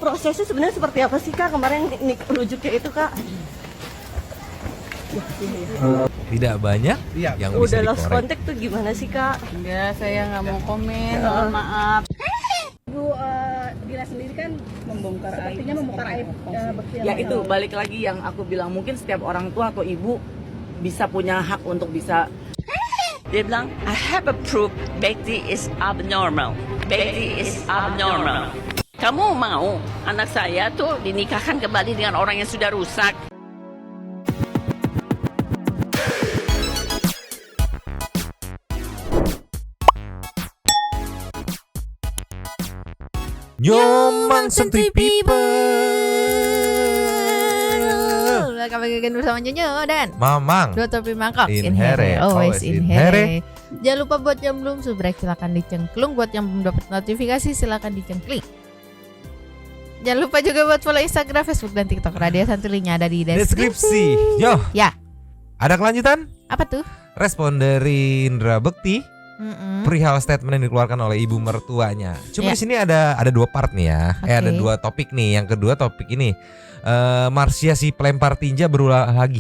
prosesnya sebenarnya seperti apa sih Kak kemarin rujuknya itu Kak? Tidak banyak yang bisa Udah lost dikorek. contact tuh gimana sih Kak? Enggak, saya nggak mau komen, mohon maaf. Bu Dila sendiri kan sepertinya membongkar aib Bekti yang Ya masa itu lalu. balik lagi yang aku bilang, mungkin setiap orang tua atau ibu bisa punya hak untuk bisa. Dia bilang, I have a proof Bekti is abnormal. Bekti is abnormal. Kamu mau anak saya tuh dinikahkan kembali dengan orang yang sudah rusak? Nyoman Santuy People. Kembali lagi bersama Nyonya dan Mamang. dua topi mangkok In in here, here, always always in in here. Jangan lupa buat yang belum subscribe silakan dicengklung, buat yang belum dapat notifikasi silakan dicengklik. Jangan lupa juga buat follow Instagram, Facebook dan TikTok Radio Santuy, linknya ada di Deskripsi. Yo. Ya. Ada kelanjutan? Apa tuh? Respon dari Indra Bekti Mm-mm. perihal statement yang dikeluarkan oleh ibu mertuanya. Cuma Ya. di sini ada dua part nih ya. Oke. Ada dua topik nih. Yang kedua topik ini Marsya si pelempar tinja berulah lagi.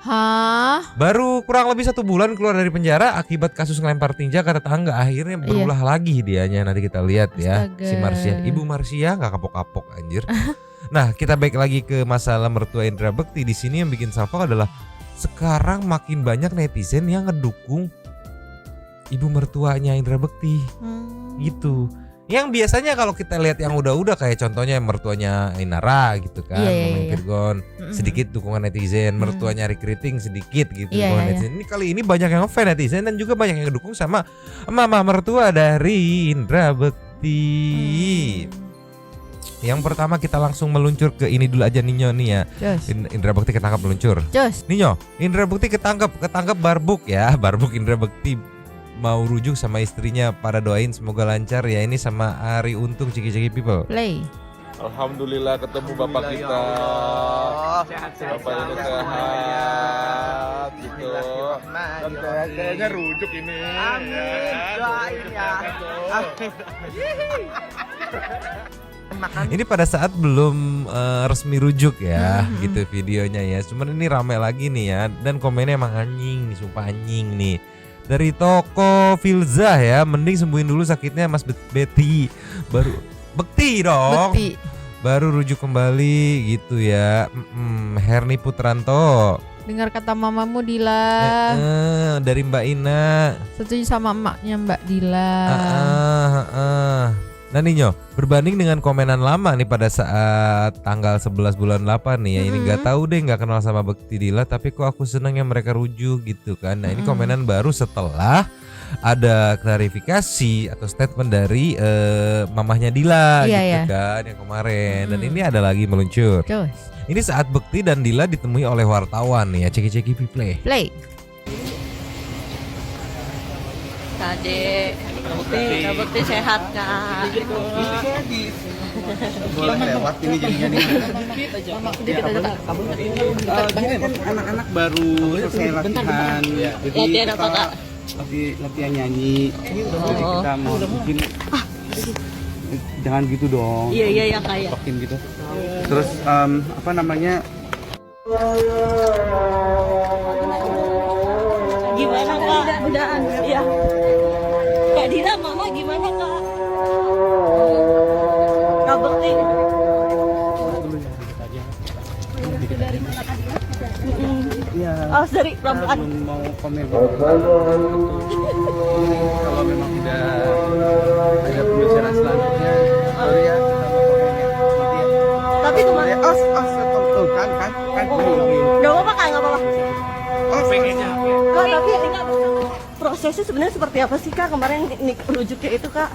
Hah? Baru kurang lebih 1 bulan keluar dari penjara akibat kasus ngelempar tinja ke tetangga. Akhirnya berulah lagi dianya. Nanti kita lihat ya. Astaga. Si Marsya. Ibu Marsya nggak kapok-kapok anjir. Nah kita balik lagi ke masalah mertua Indra Bekti. Di sini yang bikin salvo adalah sekarang makin banyak netizen yang ngedukung ibu mertuanya Indra Bekti gitu. Yang biasanya kalau kita lihat yang udah kayak contohnya mertuanya Inara gitu kan, Iya, Mamang iya. Virgon, sedikit dukungan netizen, mertuanya Rick Riting sedikit gitu Iya, dukungan iya, netizen. Ini kali ini banyak yang ngefans netizen dan juga banyak yang ngedukung sama mama mertua dari Indra Bekti. Yang pertama kita langsung meluncur ke ini dulu aja Ninyo nih ya. Cus. Indra Bekti ketangkap meluncur. Cus. Ninyo, Indra Bekti ketangkap Barbuk ya. Barbuk Indra Bekti mau rujuk sama istrinya, pada doain semoga lancar ya. Ini sama Ari Untung Ciki-Ciki People. Play. Alhamdulillah ketemu bapak kita. Bapak ini sehat gitu. Dan kayaknya rujuk ini. Amin. Doain ya. Ini pada saat belum resmi rujuk ya, gitu videonya ya. Cuman ini rame lagi nih ya, dan komennya emang anjing nih, sumpah anjing nih. Dari toko Filzah ya, mending sembuhin dulu sakitnya Mas Betty. Baru Bekti dong. Bekti. Baru rujuk kembali gitu ya. Herni Putranto. Dengar kata mamamu Dila. Dari Mbak Ina. Setuju sama emaknya Mbak Dila. Nah Ninyo, berbanding dengan komenan lama nih pada saat tanggal 11 bulan 8 nih ya, ini nggak tahu deh, nggak kenal sama Bekti Dila, tapi kok aku seneng yang mereka rujuk gitu kan. Nah ini komenan baru setelah ada klarifikasi atau statement dari mamahnya Dila Iya, gitu iya. kan yang kemarin. Dan ini ada lagi meluncur. Cus. Ini saat Bekti dan Dila ditemui oleh wartawan nih ya, ceki-ceki play. Play. Kade, Bekti sehat Kak. lewat ini jadinya nih. Gini kan anak-anak baru selesai latihan, jadi Latihan apa, kita Kak? latihan nyanyi. Jadi kita mau bikin jangan gitu dong. Iya Kak ya. Tokin gitu. Terus apa namanya? Gimana Kak? Mudah-mudahan ya. Kak Dina, mama gimana Kak? Kak Bekti. Iya. Oh dari perempuan. Belum mau komen. Kalau memang tidak ada pembicaraan selanjutnya, sorry ya. Tapi kemarin Kan nggak apa-apa Kak, nggak apa-apa. Kak, tapi prosesnya sebenarnya seperti apa sih Kak kemarin rujuknya itu Kak?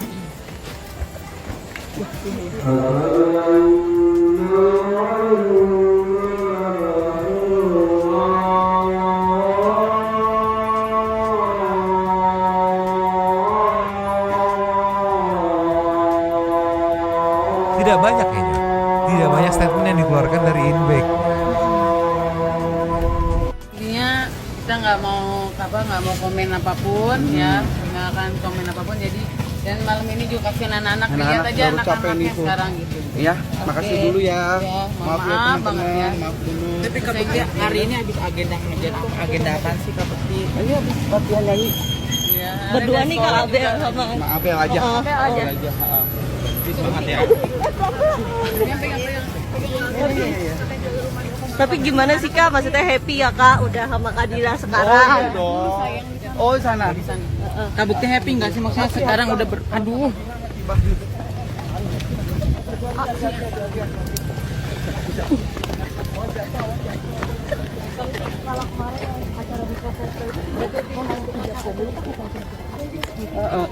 Tidak banyak kayaknya. Tidak banyak statement yang dikeluarkan dari Inbek. Intinya kita nggak mau komen apapun ya, nggak akan komen apapun. Jadi dan malam ini juga kasihan anak-anak, lihat aja baru capek anak-anaknya itu. sekarang gitu. Iya, makasih dulu ya. Maaf ya maaf banget teman-teman, ya. maaf dulu. Tapi Kak Bekti hari ini habis agenda apa sih Kak Bekti? Ini habis latihan nyanyi. Iya. Berdua nih Kak Abel sama Maaf ya aja. Oh, Abel aja. Semangat ya. Tapi gimana sih Kak? Maksudnya happy ya Kak udah sama Kak Dila sekarang? Oh, sana. Kak Bekti happy nggak sih maksudnya sekarang udah aduh.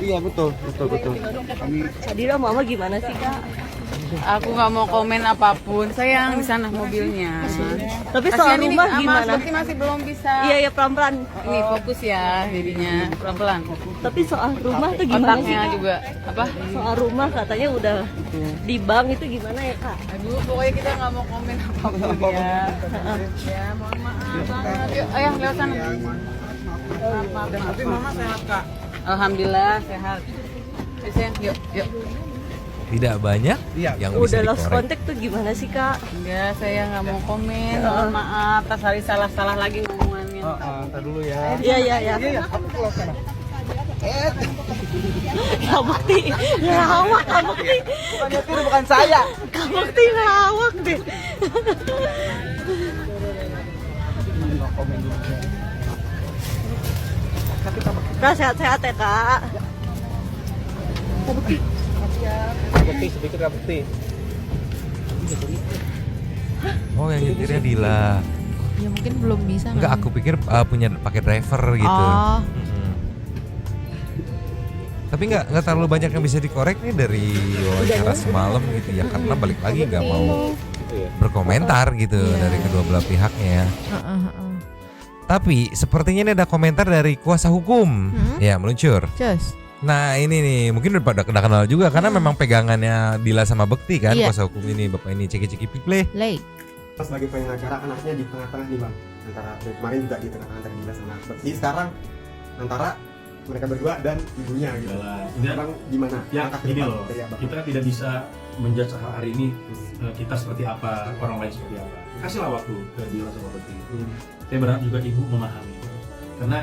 Iya betul. Kak Dila mama gimana sih Kak? Aku nggak mau komen apapun. Sayang di sana mobilnya. Tapi soal Kasihan ini rumah Mas gimana? Bekti masih belum bisa. Iya ya pelan-pelan. Ini fokus ya jadinya pelan-pelan. Tapi soal rumah tuh gimana sih Otaknya Kak? juga apa? Soal rumah katanya udah di bank itu gimana ya Kak? Aduh, pokoknya kita nggak mau komen apapun ya. Ya, mohon maaf banget. Yuk, ayo lewat sana. Maaf. Tapi mama sehat Kak. Alhamdulillah sehat. Yuk, sayang, yuk. Tidak banyak yang bisa Udah lost dikorek. contact tuh gimana sih Kak? Enggak, saya nggak mau komen. Mohon maaf, tas hari salah-salah lagi ngomongannya. Ntar dulu ya. Iya. Aku keluar sana. Kak Bekti lawak Kak Bekti. Bukan saya. Kak Bekti lawak deh. Kak sehat-sehat ya Kak. Bukti sedikit Kak Bukti. Oh yang nyetirnya Dila. Ya mungkin belum bisa. Enggak, kali. aku pikir punya pakai driver gitu. Oh. Mm-mm. Tapi nggak terlalu banyak yang bisa dikorek nih dari wawancara semalam gitu ya, karena balik lagi nggak mau berkomentar gitu dari kedua belah pihaknya. Tapi sepertinya ini ada komentar dari kuasa hukum ya meluncur. Cus. Nah ini nih mungkin udah kenal juga karena memang pegangannya Dila sama Bekti kan. Iya. Kuasa hukum ini bapak ini ceki-ceki piple. Lay. Pas lagi pengacara anaknya di tengah-tengah nih bang, antara dari kemarin juga di tengah-tengah antara Dila sama Bekti, sekarang antara mereka berdua dan ibunya gitu. Sekarang gimana? Ya Langkah ke gini depan loh, dari abang? kita tidak bisa menjudge hari ini kita seperti apa, orang lain seperti apa. Kasihlah waktu ke Dila sama Bekti. Saya berharap juga ibu memahami, karena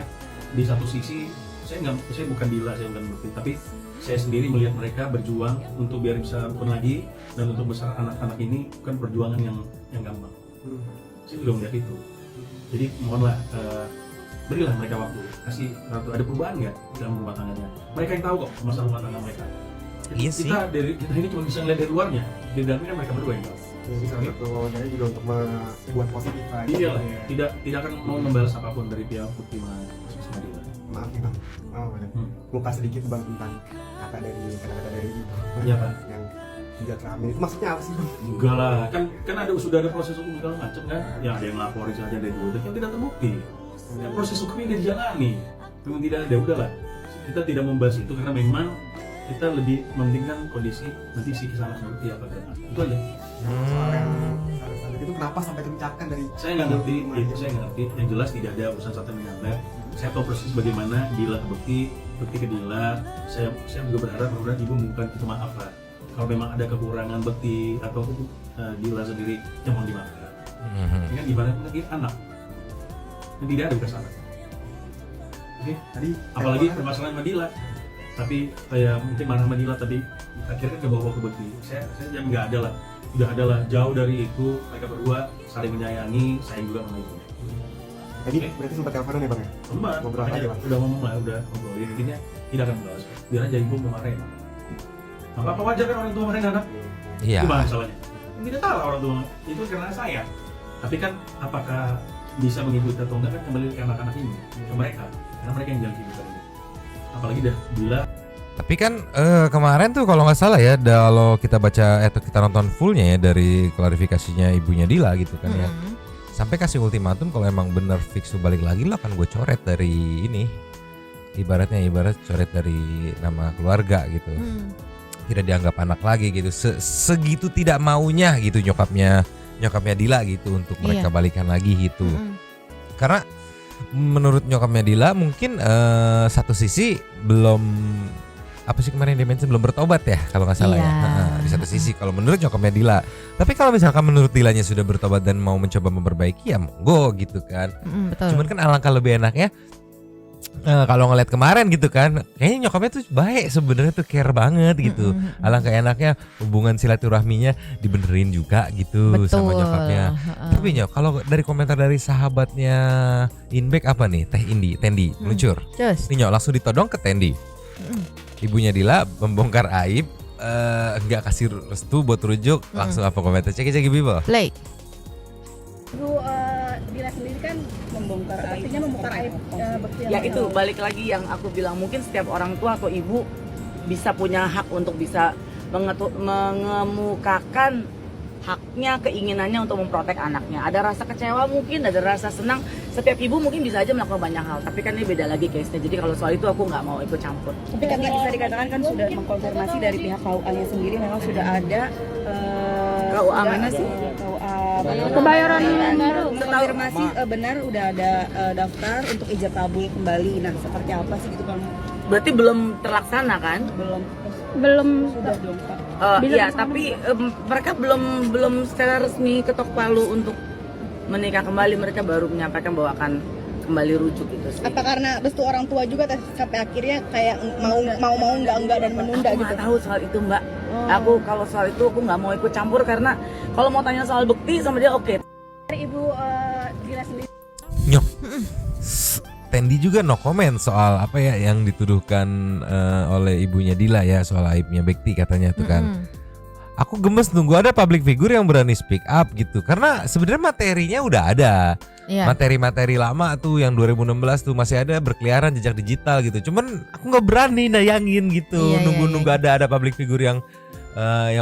di satu sisi saya bukan Dila, saya bukan Bekti, tapi saya sendiri melihat mereka berjuang untuk biar bisa rukun lagi dan untuk besar anak-anak ini bukan perjuangan yang gampang. Saya juga melihat itu. Jadi mohonlah berilah mereka kasih waktu. Ada perubahan nggak dalam rumah tangganya? Mereka yang tahu kok masalah rumah tangga mereka. Iya sih. Kita ini cuma bisa ngeliat dari luarnya, di dalamnya kan mereka berdua yang tahu. Jadi salah satu wawancaranya juga untuk membuat positif lagi. Iya lah, tidak akan mau membalas apapun dari pihak Bekti sama Dila. Maaf nih bang, buka sedikit bang tentang kata-kata dari ibu. Iya, Pak. Yang tidak teramin itu maksudnya apa sih bang? Enggak lah, kan sudah ada proses hukum segala macam kan, yang ada yang laporin saja dari dulu, yang tidak terbukti. Ya, proses hukum ini dijalani, memang tidak ada, udahlah. Kita tidak membahas itu karena memang kita lebih mementingkan kondisi nanti psikis anak seperti apa kan. Itu aja. Soal yang salah itu kenapa sampai diucapkan dari? Saya nggak ngerti, itu saya nggak ngerti. Yang jelas tidak ada urusan satu menyambar. Saya tahu persis bagaimana Dila ke Bekti ke Dila. Saya juga berharap mudah-mudahan ibu membuka itu maaf lah. Kalau memang ada kekurangan Bekti atau Dila sendiri yang mau dimaafkan. Ini kan gimana lagi anak? Yang tidak ada bekas anak. Oke? Tadi Apalagi permasalahan sama Dila. Tapi saya mungkin marah sama Dila, tapi akhirnya ke bawah ke Bekti. Saya yang nggak ada lah. Udah ada lah, jauh dari itu mereka berdua saling menyayangi, sayang juga sama ibu. Tadi berarti sempat teleponan ya bang ya? Rumah, Ngobrol aja bang. udah ngomong lah, udah ngobrol. Intinya tidak akan membalas. Biar aja ibu memarahin. Apa wajar kan orang tua marahin anak? Iya. Gimana salahnya? Tidak salah orang tua, itu karena sayang. Tapi kan apakah bisa mengikuti atau enggak kan kembali ke anak-anak ini, ke mereka. Karena mereka yang jalan kehidupan ini. Apalagi dah Dila. Tapi kan kemarin tuh kalau nggak salah ya, kalau kita baca atau kita nonton fullnya ya dari klarifikasinya ibunya Dila gitu kan ya, sampai kasih ultimatum kalau emang bener fix lu balik lagi lo akan gue coret dari ini, ibarat coret dari nama keluarga gitu, tidak dianggap anak lagi gitu, segitu tidak maunya gitu nyokapnya Dila gitu untuk mereka balikan lagi gitu, karena menurut nyokapnya Dila mungkin satu sisi belum apa sih kemarin dia mention belum bertobat ya kalau nggak salah Iya. ya. Di satu sisi kalau menurut nyokapnya Dila. Tapi kalau misalkan menurut Dilanya sudah bertobat dan mau mencoba memperbaiki ya monggo gitu kan. Betul. Cuman kan alangkah lebih enaknya kalau ngeliat kemarin gitu kan, kayaknya nyokapnya tuh baik sebenarnya tuh care banget gitu. Alangkah enaknya hubungan silaturahminya dibenerin juga gitu sama nyokapnya. Tapi nyok, kalau dari komentar dari sahabatnya Inbek apa nih, Teh Indi, Tendi, meluncur. Cus. Nih nyok langsung ditodong ke Tendi. Ibunya Dila membongkar aib, enggak kasih restu buat rujuk, langsung apa komentar? Cek people. Play. Ibu Dila sendiri kan membongkar aib Bekti Ya itu balik lagi yang aku bilang, mungkin setiap orang tua atau ibu bisa punya hak untuk bisa mengemukakan haknya, keinginannya untuk memprotek anaknya. Ada rasa kecewa mungkin, ada rasa senang. Setiap ibu mungkin bisa aja melakukan banyak hal, tapi kan ini beda lagi case-nya. Jadi kalau soal itu aku nggak mau ikut campur. Tapi kan bisa dikatakan kan sudah mengkonfirmasi dari pihak KUA-nya sendiri memang sudah ada KUA mana sih? Kebayoran baru konfirmasi benar udah ada daftar untuk ijab kabul kembali. Nah, seperti apa sih gitu Bang? Berarti belum terlaksana kan? Belum sudah dong Pak. Iya, tapi mereka belum secara resmi ketok palu untuk menikah kembali. Mereka baru menyampaikan bahwa akan kembali rujuk gitu sih. Apa karena restu orang tua juga sampai akhirnya kayak mau enggak dan menunda aku gitu? nggak tahu soal itu Mbak. Aku kalau soal itu aku nggak mau ikut campur karena kalau mau tanya soal bukti sama dia oke. Ibu Dila sendiri. Nyok. Tendi juga no comment soal apa ya yang dituduhkan oleh ibunya Dila ya soal aibnya Bekti katanya tuh kan. Aku gemes nunggu ada public figure yang berani speak up gitu karena sebenarnya materinya udah ada. Materi-materi lama tuh yang 2016 tuh masih ada berkeliaran jejak digital gitu. Cuman aku nggak berani nayangin gitu nunggu-nunggu ada public figure yang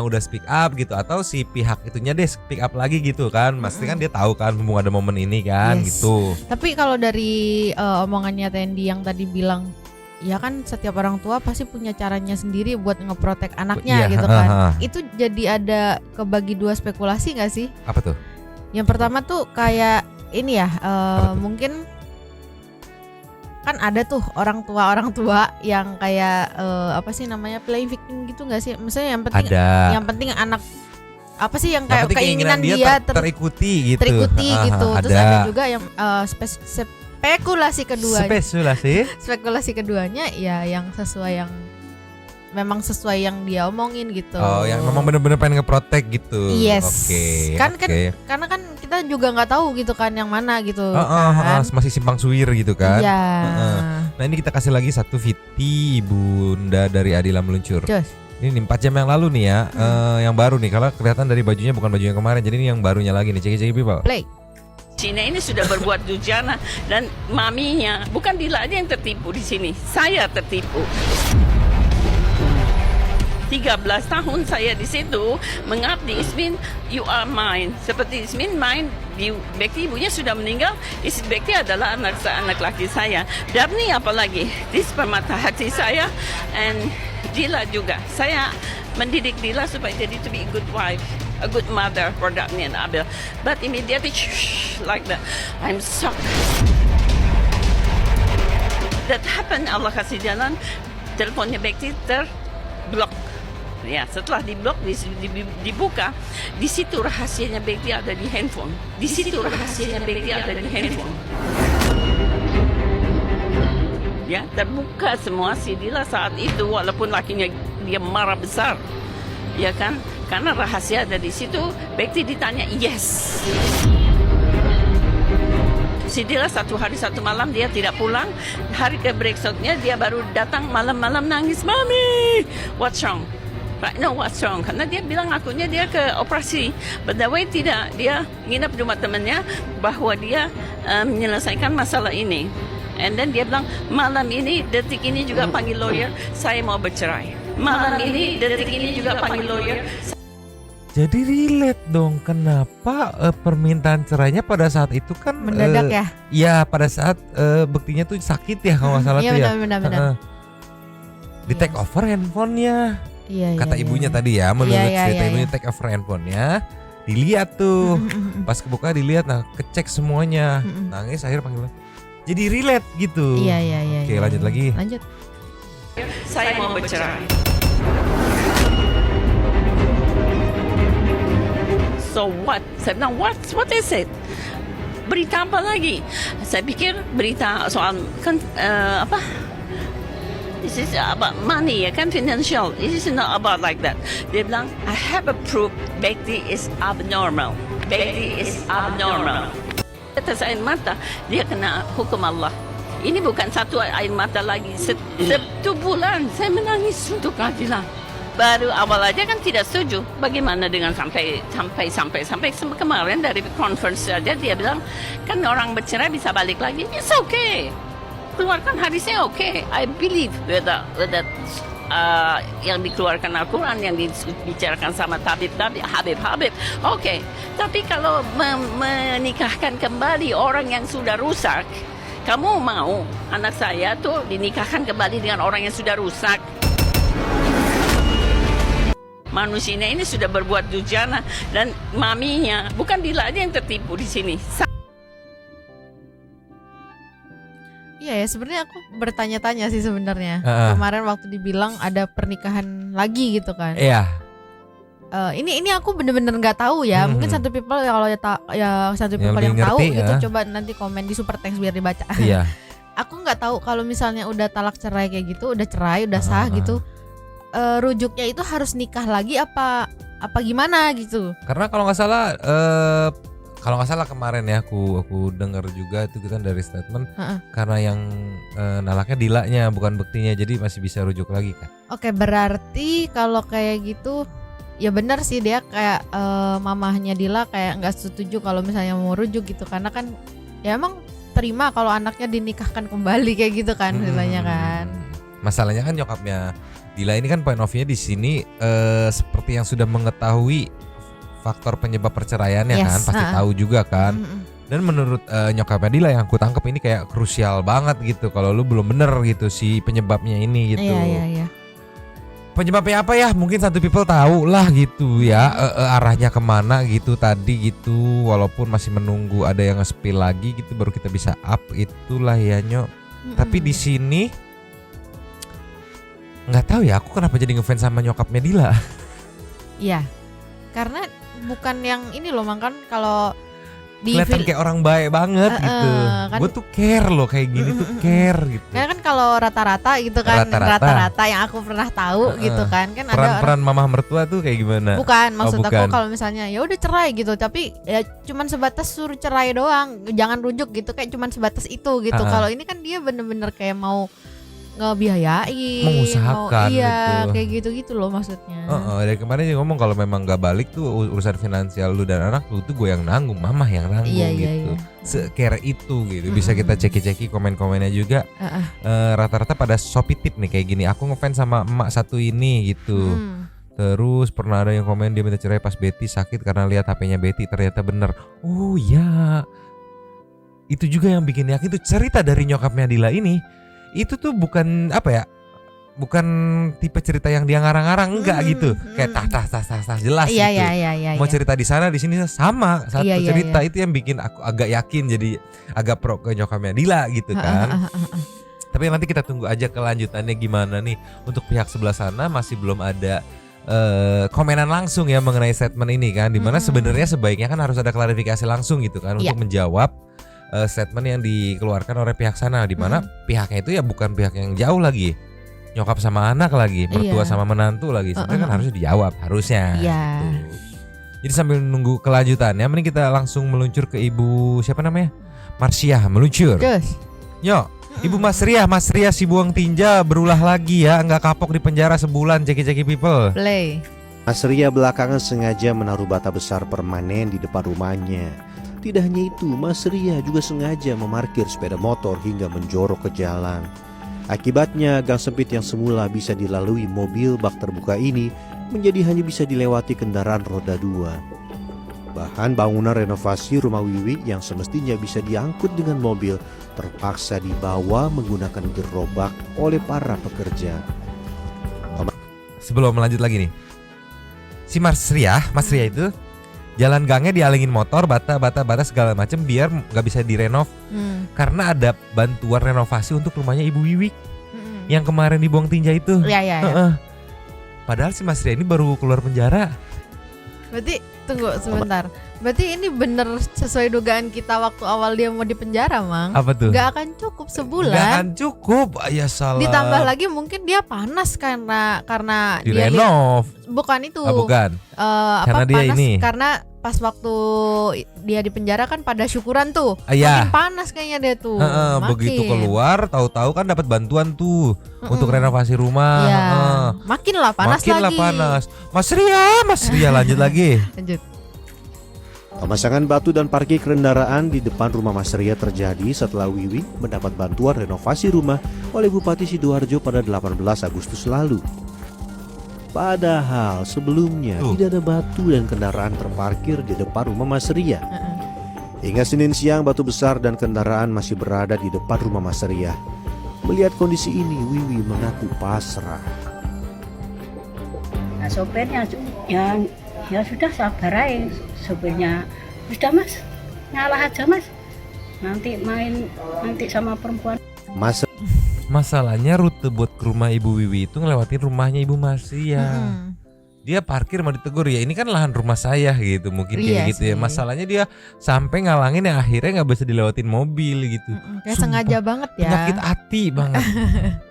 udah speak up gitu atau si pihak itunya deh speak up lagi gitu kan. Pasti kan dia tahu kan mumpung ada momen ini kan gitu. Tapi kalau dari omongannya Tendi yang tadi bilang ya kan setiap orang tua pasti punya caranya sendiri buat ngeprotek anaknya gitu kan. Itu jadi ada kebagi dua spekulasi gak sih? Apa tuh? Yang pertama tuh kayak ini ya mungkin kan ada tuh orang tua yang kayak apa sih namanya playing victim gitu nggak sih? Misalnya yang penting anak apa sih yang kayak keinginan dia terikuti gitu. Terus ada juga yang spekulasi keduanya ya yang sesuai yang memang sesuai yang dia omongin gitu. Oh, yang memang benar-benar pengen ngeprotek gitu. Yes. Kan karena kan kita juga nggak tahu gitu kan yang mana gitu. Kan? Masih simpang suwir gitu kan. Iya. Nah ini kita kasih lagi satu Viti Bunda dari Adila Meluncur. Ini 4 jam yang lalu nih ya, yang baru nih. Kalau kelihatan dari bajunya bukan baju yang kemarin, jadi ini yang barunya lagi nih. Cek people. Play. Cina ini sudah berbuat dujana dan maminya, bukan Dila aja yang tertipu di sini. Saya tertipu. 13 tahun saya di situ mengabdi. Ismin, you are mine. Seperti Ismin mine, Bekti ibunya sudah meninggal. Bekti adalah anak laki saya. Darni apalagi, di permata hati saya, and Dila juga. Saya mendidik Dila supaya jadi to be a good wife, a good mother for Darni and Abel. But immediately, like that, I'm shocked. That happened. Allah kasih jalan. Teleponnya Bekti terblok. Ya, setelah diblok, dibuka, di situ rahasianya Bekti ada di handphone. Di situ rahasianya Bekti ada di handphone. Ya, terbuka semua si Dila saat itu, walaupun lakinya dia marah besar, ya kan? Karena rahasia ada di situ. Bekti ditanya yes. Si Dila 1 hari 1 malam dia tidak pulang. Hari ke berikutnya dia baru datang malam-malam nangis, "Mami, what's wrong?" Right, no, what's wrong? Karena dia bilang akunya dia ke operasi. But the way tidak, dia nginep di rumah temannya bahwa dia menyelesaikan masalah ini. And then dia bilang, malam ini, detik ini juga panggil lawyer, saya mau bercerai. Malam ini, detik ini juga panggil lawyer. Jadi relate dong, kenapa permintaan cerainya pada saat itu kan mendadak ya? Iya, pada saat Bektinya tuh sakit ya kalau nggak salah tuh ya. Iya benar. Di take over handphonenya. Kata ibunya tadi ya, menurut cerita ibunya take over handphonenya, dilihat tuh, pas kebuka dilihat, nah kecek semuanya, nangis akhirnya panggil, jadi relate gitu. Iya. Oke, lanjut lagi. Saya mau bercerai. So what? Saya bilang what is it? Berita apa lagi? Saya pikir berita soal kan apa? This is about money, ya kan, financial. This is not about like that. Dia bilang, I have a proof Bekti is abnormal. Bekti is abnormal. Atas air mata, dia kena hukum Allah. Ini bukan satu air mata lagi. Satu bulan saya menangis untuk keadilan. Baru awal aja kan tidak setuju. Bagaimana dengan sampai kemarin dari conference saja dia bilang, kan orang bercerai bisa balik lagi. It's okay. Keluarkan hadisnya oke. I believe with that yang dikeluarkan Al-Quran, yang dibicarakan sama tabib-tabib, Habib. Oke. Tapi kalau menikahkan kembali orang yang sudah rusak, kamu mau anak saya tuh dinikahkan kembali dengan orang yang sudah rusak? Manusianya ini sudah berbuat durjana dan maminya, bukan Dila aja yang tertipu di sini. Iya ya, sebenarnya aku bertanya-tanya sih sebenarnya. Kemarin waktu dibilang ada pernikahan lagi gitu kan. Iya. Ini aku bener-bener nggak tahu ya. Mungkin satu people ya, kalau satu people yang tahu gitu, coba nanti komen di super thanks biar dibaca. Iya. Aku nggak tahu kalau misalnya udah talak cerai kayak gitu, udah cerai, udah sah gitu. Rujuknya itu harus nikah lagi apa gimana gitu? Karena kalau nggak salah kemarin ya aku dengar juga itu kita dari statement karena yang nalaknya Dilanya bukan Bektinya, jadi masih bisa rujuk lagi kan. Oke, berarti kalau kayak gitu ya benar sih, dia kayak mamahnya Dila kayak nggak setuju kalau misalnya mau rujuk gitu, karena kan ya emang terima kalau anaknya dinikahkan kembali kayak gitu kan ceritanya kan. Masalahnya kan nyokapnya Dila ini kan point of view-nya di sini seperti yang sudah mengetahui faktor penyebab perceraiannya kan, pasti tahu juga kan. Dan menurut nyokapnya Dila yang aku tangkep ini kayak krusial banget gitu kalau lu belum bener gitu si penyebabnya ini gitu. Iya. Penyebabnya apa ya? Mungkin satu people tahu lah gitu ya, arahnya kemana gitu tadi gitu. Walaupun masih menunggu ada yang nge-spill lagi gitu baru kita bisa up, itulah ya Nyok. Tapi di sini nggak tahu ya, aku kenapa jadi ngefans sama nyokapnya Dila. Iya, karena bukan yang ini loh, makan kalau di kelihatan kayak orang baik banget gitu. Kan, gue tuh care loh kayak gini tuh care gitu. Karena kan kalau rata-rata gitu kan, rata-rata yang aku pernah tahu gitu kan ada peran mamah mertua tuh kayak gimana? Bukan, maksud aku kalau misalnya ya udah cerai gitu, tapi ya cuman sebatas suruh cerai doang, jangan rujuk gitu, kayak cuman sebatas itu gitu. Kalau ini kan dia bener-bener kayak mau ngebiayain, mengusahakan gitu. Kayak gitu-gitu loh maksudnya. Dari kemarin dia ngomong kalau memang gak balik tuh urusan finansial lu dan anak lu tuh gue yang nanggung, mamah yang nanggung gitu. Sekere itu gitu. Bisa kita ceki-ceki komen-komennya juga. Rata-rata pada Shopee tip nih kayak gini. Aku ngefans sama emak satu ini gitu. Terus pernah ada yang komen dia minta cerai pas Betty sakit karena lihat HP-nya Betty, ternyata bener. Oh ya, itu juga yang bikin yakin tuh cerita dari nyokapnya Dila ini. Itu tuh bukan apa ya, bukan tipe cerita yang dia ngarang-ngarang, enggak gitu, kayak tas jelas gitu. Iya. Mau cerita di sana di sini sama satu cerita. Itu yang bikin aku agak yakin, jadi agak pro ke nyokapnya Dila gitu kan. Tapi nanti kita tunggu aja kelanjutannya gimana nih. Untuk pihak sebelah sana masih belum ada komenan langsung ya mengenai statement ini kan, dimana sebenarnya sebaiknya kan harus ada klarifikasi langsung gitu kan untuk menjawab statement yang dikeluarkan oleh pihak sana, di mana pihaknya itu ya bukan pihak yang jauh lagi, nyokap sama anak lagi, mertua sama menantu lagi, sebenarnya kan harusnya dijawab harusnya. Gitu. Jadi sambil nunggu kelanjutannya, mending kita langsung meluncur ke Ibu siapa namanya, Marsiah, meluncur. Yo, Ibu Mas Ria si buang tinja berulah lagi ya, nggak kapok di penjara sebulan, ceki people. Play. Mas Ria belakangan sengaja menaruh bata besar permanen di depan rumahnya. Tidak hanya itu, Mas Ria juga sengaja memarkir sepeda motor hingga menjorok ke jalan. Akibatnya, gang sempit yang semula bisa dilalui mobil bak terbuka ini menjadi hanya bisa dilewati kendaraan roda 2. Bahkan bangunan renovasi rumah Wiwi yang semestinya bisa diangkut dengan mobil terpaksa dibawa menggunakan gerobak oleh para pekerja. Sebelum melanjut lagi nih, si Mas Ria itu jalan gangnya dialingin motor, bata segala macam biar nggak bisa direnov, karena ada bantuan renovasi untuk rumahnya Ibu Wiwi. yang kemarin dibuang tinja itu. Iya. Heeh. Padahal si Mas Ria ini baru keluar penjara. Berarti tunggu sebentar. Berarti ini bener sesuai dugaan kita waktu awal dia mau dipenjara, Mang. Apa tuh? Gak akan cukup sebulan. Gak akan cukup, ya salah. Ditambah lagi mungkin dia panas karena dia direnov. Bukan itu. Bukan. Karena dia panas ini. karena pas waktu dia di penjara kan pada syukuran tuh. Iya. Makin panas kayaknya dia tuh. Begitu keluar, tahu-tahu kan dapat bantuan tuh untuk renovasi rumah. Iya. Makin lah panas Makin lagi. lah panas. Mas Ria lanjut lagi. Lanjut. Pemasangan batu dan parkir kendaraan di depan rumah Mas Ria terjadi setelah Wiwi mendapat bantuan renovasi rumah oleh Bupati Sidoarjo pada 18 Agustus lalu. Padahal sebelumnya tidak ada batu dan kendaraan terparkir di depan rumah Mas Ria. Hingga Senin siang batu besar dan kendaraan masih berada di depan rumah Mas Ria. Melihat kondisi ini, Wiwi mengaku pasrah. Nah, sopirnya ya sudah sabar aja sopirnya. Sudah Mas, ngalah aja Mas. Nanti sama perempuan. Masalahnya rute buat ke rumah Ibu Wiwi itu ngelewatin rumahnya Ibu Mas Ria. Dia parkir mau ditegur, ya ini kan lahan rumah saya gitu, mungkin kayak gitu ya. Masalahnya dia sampai ngalangin yang akhirnya nggak bisa dilewatin mobil gitu. Kayak sengaja banget ya. Penyakit hati banget.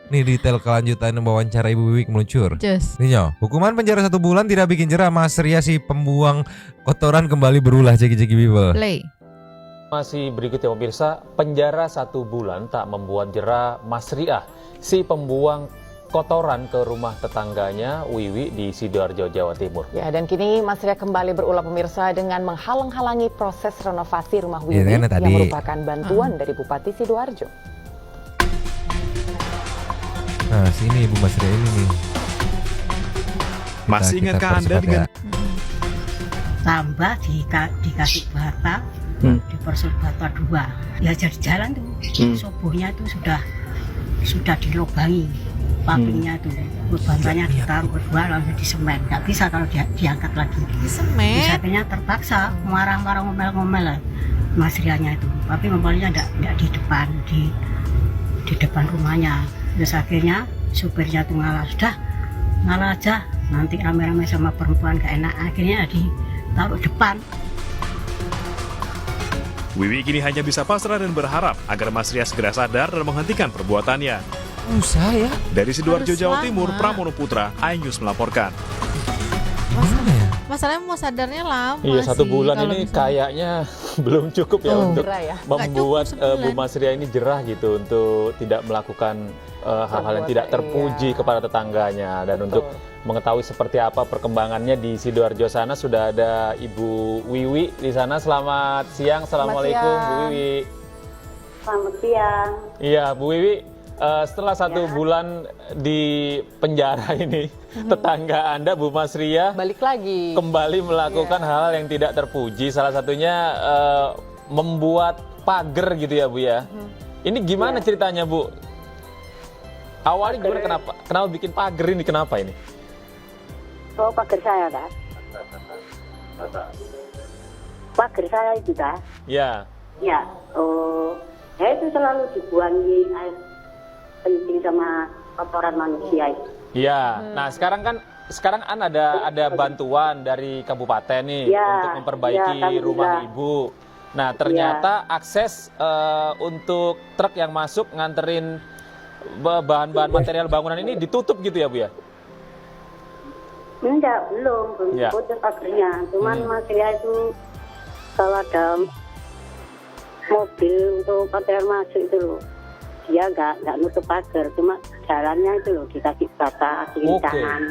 Nih detail kelanjutan wawancara Ibu Wiwi meluncur. Nih Nyo, hukuman penjara 1 bulan tidak bikin jerah Mas Ria si pembuang kotoran kembali berulah ceki-ceki people. Play. Masih berikutnya pemirsa, penjara 1 bulan tak membuat jerah Mas Ria, si pembuang kotoran ke rumah tetangganya Wiwi di Sidoarjo, Jawa Timur. Ya, dan kini Mas Ria kembali berulah pemirsa dengan menghalang-halangi proses renovasi rumah Wiwi yang merupakan bantuan dari Bupati Sidoarjo. Nah, sini Ibu Mas Ria ini nih. Masih ingatkah Anda dengan tambah dikasih bata, dipersut bata 2. Ya jadi jalan tuh. Subuhnya tuh sudah dilobangi. Papingnya tuh, batanya ditaruh kedua langsung di semen. Nggak bisa kalau diangkat lagi. Di semen? Akhirnya terpaksa marah-marah ngomel-ngomel Mas Rianya itu. Tapi ngomongnya nggak di depan rumahnya. Terus akhirnya supirnya tuh ngalah, sudah ngalah aja. Nanti rame-rame sama perempuan gak enak. Akhirnya ditaruh depan. Wiwi kini hanya bisa pasrah dan berharap agar Mas Ria segera sadar dan menghentikan perbuatannya. Usah ya. Dari Sidoarjo, Jawa Timur, Pramono Putra, iNews melaporkan. Masalahnya mau sadarnya lama. Iya, 1 bulan ini misalnya. kayaknya belum cukup ya untuk membuat Bu Mas Ria ini jerah gitu untuk tidak melakukan hal-hal yang tidak terpuji kepada tetangganya. Dan untuk mengetahui seperti apa perkembangannya di Sidoarjo sana sudah ada Ibu Wiwi di sana. Selamat siang, assalamualaikum Bu Wiwi. Selamat siang. Iya Bu Wiwi. Setelah 1 bulan di penjara ini, tetangga Anda Bu Mas Ria balik lagi kembali melakukan hal yang tidak terpuji. Salah satunya membuat pagar gitu ya Bu ya. Ini gimana ceritanya Bu? Awalnya gimana, kenapa bikin pagar ini, kenapa ini? Oh, pagar saya kan? Pagar saya itu kan? Ya. Ya, ya itu selalu dibuangi air kencing sama kotoran manusia itu. Iya. Nah, sekarang kan ada bantuan dari kabupaten nih untuk memperbaiki rumah Ibu. Nah, ternyata akses untuk truk yang masuk nganterin bahan-bahan material bangunan ini ditutup gitu ya Bu ya? Enggak, belum putus pagarnya. Cuman Mas Ria itu kalau ada mobil untuk material masuk itu loh, dia nggak nutup pagar, cuma jalannya itu loh dikasih bata kiri kanan.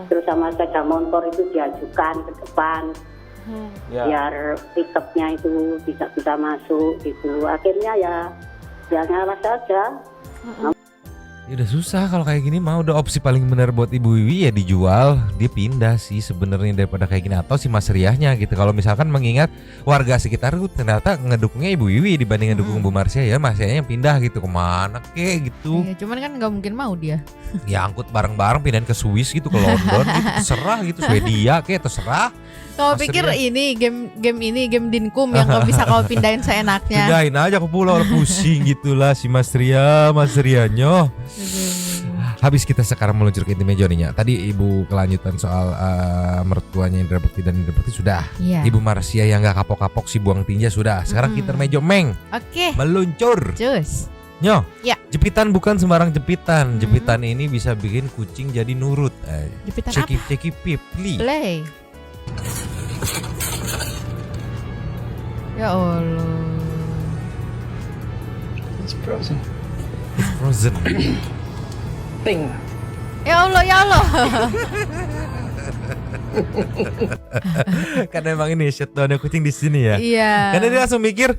Terus sama sepeda motor itu diajukan ke depan biar pickupnya itu bisa masuk gitu. Akhirnya ya ngalah saja. Ya udah susah kalau kayak gini mah, udah opsi paling benar buat Ibu Wiwi ya dijual, dia pindah sih sebenarnya daripada kayak gini, atau si Mas Riahnya gitu. Kalau misalkan mengingat warga sekitar tuh ternyata ngedukungnya Ibu Wiwi dibanding ngedukung Bu Marsya, ya Mas Riahnya yang pindah gitu kemana kek gitu. Iya, cuman kan nggak mungkin mau dia. Ya angkut bareng-bareng pindahin ke Swiss gitu, ke London gitu, terserah gitu, Swedia kayak terserah. Kau pikir ini game Dinkum yang kau bisa kau pindahin seenaknya. Pindahin aja ke pulau, pusing gitulah si Mas Riahnya. Habis kita sekarang meluncur ke intermezzo nih, Nya. Tadi Ibu kelanjutan soal mertuanya Indra Bekti dan Indra Bekti sudah. Iya. Ibu Marsia yang gak kapok-kapok si buang tinja sudah. Sekarang kita intermezzo, Meng. Oke. Meluncur. Cus. Nyo. Ya. Jepitan bukan sembarang jepitan. Jepitan ini bisa bikin kucing jadi nurut. Jepitan Ceki pipli. Play. Ya Allah. It's frozen. It's frozen. Ting. Ya Allah, ya Allah. Karena emang ini shutdownnya kucing di sini ya. Iya. Karena dia langsung mikir,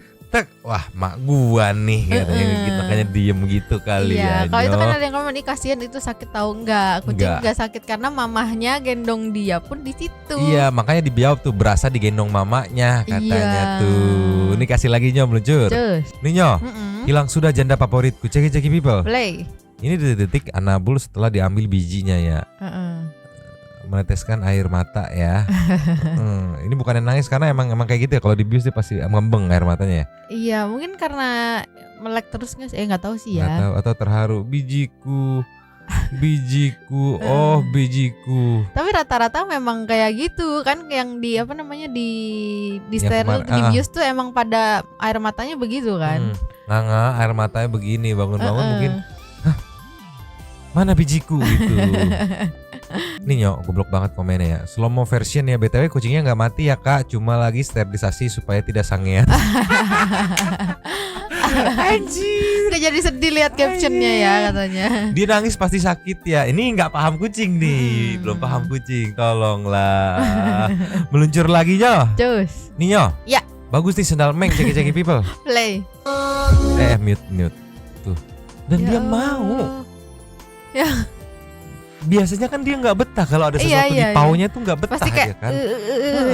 wah mak gua nih katanya gitu, makanya diem gitu kali ya. Iya, kalau itu Nyo. kan ada yang komen nih kasihan itu sakit tahu enggak? Kucing Enggak. enggak sakit karena mamahnya gendong dia pun di situ. Iya, makanya dijawab tuh berasa digendong mamanya katanya Iya. tuh. Ini kasih lagi Nyo meluncur. Cus. Nih Nyo, hilang sudah janda favoritku. Ceki people. Play. Ini detik-detik Anabul setelah diambil bijinya ya. Meneteskan air mata ya. Ini bukannya nangis karena emang kayak gitu ya. Kalau dibius dia pasti ngembeng air matanya ya. Iya, mungkin karena melek terus nggak sih? Nggak tahu sih ya. Nggak tahu, atau terharu. Bijiku, oh bijiku. Tapi rata-rata memang kayak gitu kan, yang di apa namanya di Yang steril, kemarin, di bius tuh emang pada air matanya begitu kan. Nggak, air matanya begini, bangun-bangun mungkin. Hah, mana bijiku gitu. Nih Nyo, goblok banget komennya ya. Slow mo version ya, BTW kucingnya nggak mati ya Kak, cuma lagi sterilisasi supaya tidak sangean. Anjir, udah jadi sedih lihat captionnya ya katanya. Dia nangis pasti sakit ya. Ini nggak paham kucing nih, belum paham kucing. Tolonglah. Meluncur lagi Nyo. Cus. Nih Nyo. Ya. Bagus nih sendal Meng, ceki people. Play. Mute tuh. Dan dia mau. Ya. Biasanya kan dia nggak betah kalau ada sesuatu di paunya tuh nggak betah. Pasti kayak ya kan?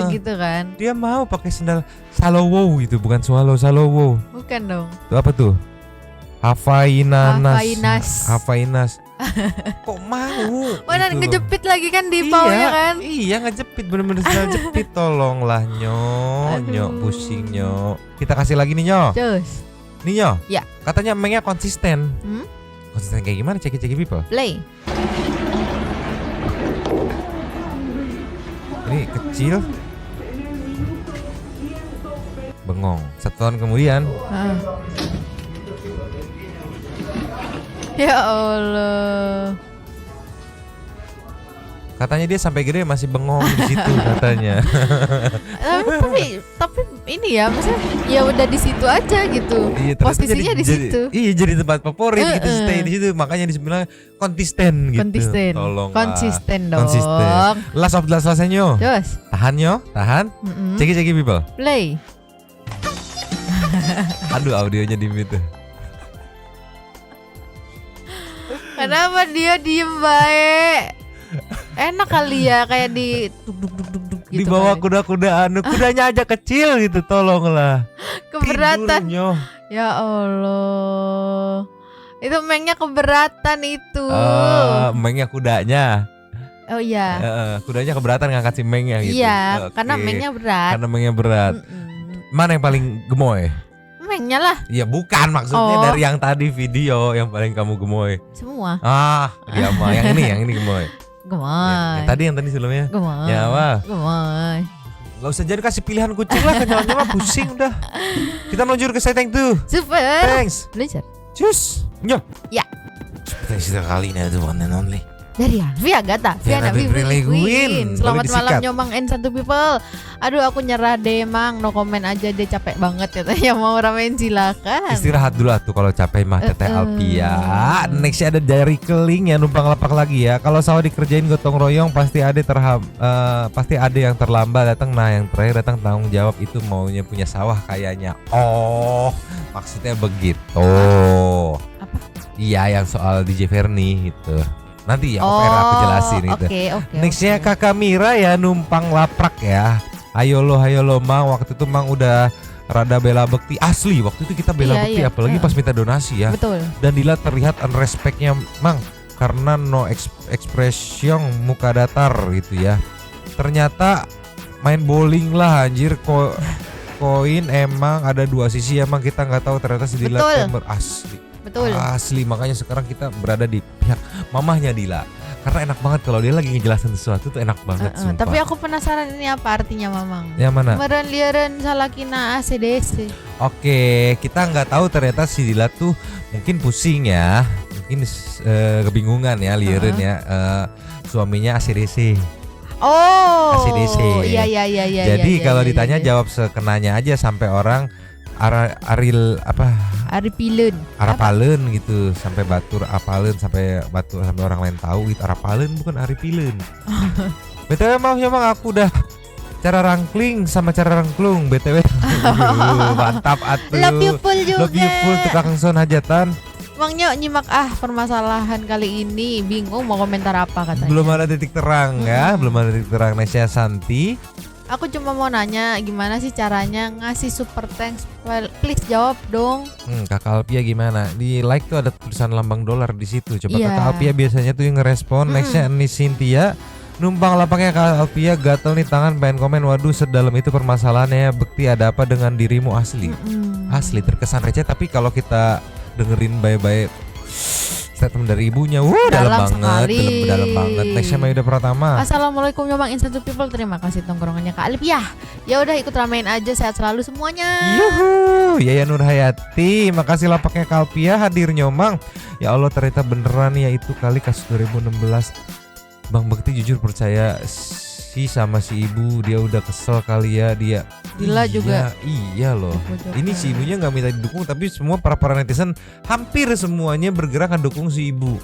Gitu kan. Dia mau pakai sendal Salowo gitu, bukan Salowo. Bukan dong. Itu apa tuh? Havainas. Kok mau? Mana gitu ngejepit loh. lagi kan di paunya kan? Iya ngejepit, bener-bener sendal jepit. Tolonglah Nyo, pusing Nyo. Kita kasih lagi nih Nyo. Cus. Nih Nyo. Ya. Katanya Mengnya konsisten. Konsisten kayak gimana? Ceki people. Play. Ini kecil, bengong. 1 tahun kemudian. Ya Allah. Katanya dia sampai gede masih bengong di situ katanya. tapi ini ya, maksudnya ya udah di situ aja gitu. Iya, posisinya di situ. Iya, jadi tempat favorit gitu, stay di situ. Makanya dibilang konsisten gitu. Tolong. Konsisten dong. Last of the last Nyo. Terus. Tahan Nyo, tahan. Ceki people. Play. Aduh, audionya di mute. Kenapa dia diem baik? Enak kali ya, kayak di duk gitu. Di bawah kuda-kudaan, kudanya aja kecil gitu, tolonglah. Keberatan. Tidur, Nyo. Ya Allah. Itu Mengnya keberatan itu. Mengnya kudanya. Oh iya. Kudanya keberatan ngangkat si Mengnya gitu. Iya, karena Mengnya berat. Karena Mengnya berat. Mana yang paling gemoy? Mengnya lah. Iya bukan, maksudnya dari yang tadi video yang paling kamu gemoy. Semua. Dia mah yang ini gemoy. Gemoy. Yang tadi sebelumnya. Gemoy. Ya apa? Gemoy. Gak usah jadi kasih pilihan kucing lah, kenyal-nyal pusing udah. Kita meluncur ke setting tuh. Super. Thanks. Meluncur. Cus. Nyo. Ya. Thanks sekali nih itu one and only. Dari Via Gata, Viana Bibri Queen. Selamat malam Nyomang N1 people. Aduh aku nyerah deh Mang, no comment aja deh, capek banget katanya, mau ramein silakan. Istirahat dulu tuh kalau capek mah Teteh Alpia. Nextnya ada dari keling ya, numpang lapak lagi ya. Kalau sawah dikerjain gotong royong pasti ada pasti ada yang terlambat datang. Nah yang terakhir datang tanggung jawab itu maunya punya sawah kayaknya. Oh maksudnya begitu. Apa? Iya yang soal DJ Verni gitu. Nanti ya aku jelasin itu. Nextnya Kakak Mira ya, numpang laprak ya. Ayo lo Mang, waktu itu Mang udah rada bela bekti asli. Waktu itu kita bela bekti apalagi pas minta donasi ya. Betul. Dan Dila terlihat unrespectnya Mang karena no expression, muka datar gitu ya. Ternyata main bowling lah anjir, koin emang ada 2 sisi, emang kita nggak tahu ternyata si Dila asli. Betul. Asli, makanya sekarang kita berada di pihak mamahnya Dila. Karena enak banget kalau dia lagi ngejelasin sesuatu tuh enak banget sumpah. Tapi aku penasaran ini apa artinya Mamang. Yang mana? Meren liaren salakina ACDC. Oke, kita nggak tahu ternyata si Dila tuh mungkin pusing ya, mungkin kebingungan ya liaren ya. Suaminya ACDC. Oh. ACDC. Iya. Jadi kalau iya, ditanya iya. jawab sekenanya aja sampai orang Aripaleun gitu sampai batur apaleun sampai orang lain tahu itu arapaleun bukan aripileun. BTW maaf ya Bang, aku udah cara rangkling sama cara rangklung BTW. Mantap atuh. Love you full juga. Love you full tukang son hajatan. Bang Nyok nyimak permasalahan kali ini, bingung mau komentar apa katanya. Belum ada titik terang ya, belum ada titik terang. Nesya Santi. Aku cuma mau nanya gimana sih caranya ngasih super thanks, please jawab dong. Kakak Alpia gimana? Di like tuh ada tulisan lambang dolar di situ. Coba Iya. Kakak Alpia biasanya tuh yang ngerespon. Nextnya Nis Cynthia. Numpang lapangnya Kakak Alpia, gatel nih tangan pengen komen. Waduh sedalam itu permasalahannya. Bekti ada apa dengan dirimu asli? Asli terkesan receh tapi kalau kita dengerin baik-baik statement dari ibunya, dalam banget, dalam banget. Nextnya Mayuda Pratama. Assalamualaikum ya Bang Instant People, terima kasih tongkrongannya Kak Alip ya. Ya udah ikut ramein aja, sehat selalu semuanya. Yuhu, Yaya Nur Hayati, makasih lapaknya Kak Alpia hadir nyomang. Ya Allah ternyata beneran ya itu kali kasus 2016. Bang Bekti jujur percaya sih sama si ibu, dia udah kesel kali ya dia. Dila juga. Iya loh. Ini si ibunya nggak minta didukung tapi semua para netizen hampir semuanya bergerak mendukung si ibu.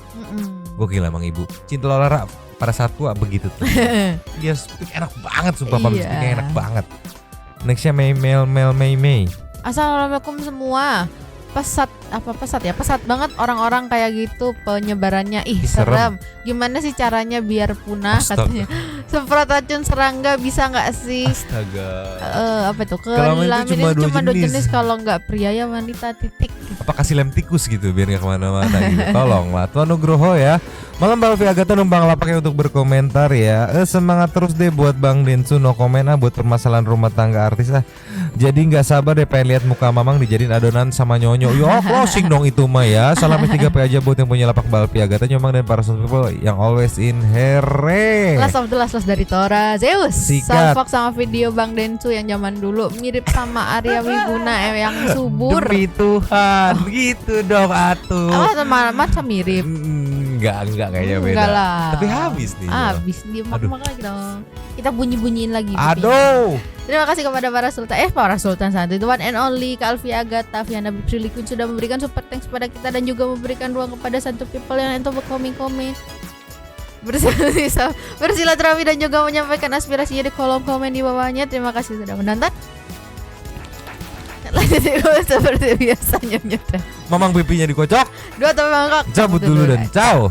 Gokil emang ibu. Cinta Lara pada saat tua begitu tuh. Dia speak enak banget sumpah, public speaknya enak banget. Nextnya Mei. Assalamualaikum semua. Pesat banget orang-orang kayak gitu penyebarannya. Serem. Gimana sih caranya biar punah katanya. Semprot racun serangga bisa nggak sih? Astaga. Apa tuh? Kelamin itu cuma dua jenis kalau nggak pria ya wanita titik. Apa kasih lem tikus gitu biar nggak kemana-mana gitu. Tolonglah Tuan Nugroho ya. Malam Mbak Alfi Agatha numpang lapaknya untuk berkomentar ya. Semangat terus deh buat Bang Densu, no komen buat permasalahan rumah tangga artis Jadi nggak sabar deh pengen lihat muka Mamang dijadiin adonan sama Nyonyo. Yo closing dong itu mah ya. Salam 3P aja buat yang punya lapak Mbak Alfi Agatha nyomang dan para people yang always in here. Last of the last dari Tora Zeus. Sikat. Salfok sama video Bang Densu yang zaman dulu mirip sama Arya Wiguna yang subur. Demi Tuhan, gitu dong atuh. Masa mirip? Enggak kayaknya beda. Enggak lah. Tapi habis nih. Habis dia makan lagi dong. Kita bunyi-bunyiin lagi. Aduh. Terima kasih kepada para sultan santuy the one and only Kak Alfi Agatha, Fiana Prilikun sudah memberikan super thanks kepada kita dan juga memberikan ruang kepada santuy people yang untuk berkomen-komen. Bersilaturahmi dan juga menyampaikan aspirasinya di kolom komen di bawahnya. Terima kasih sudah menonton. Lanjut seperti biasanya. Mamang pipinya dikocok. Dua atau mangkok. Cabut dulu dan ciao.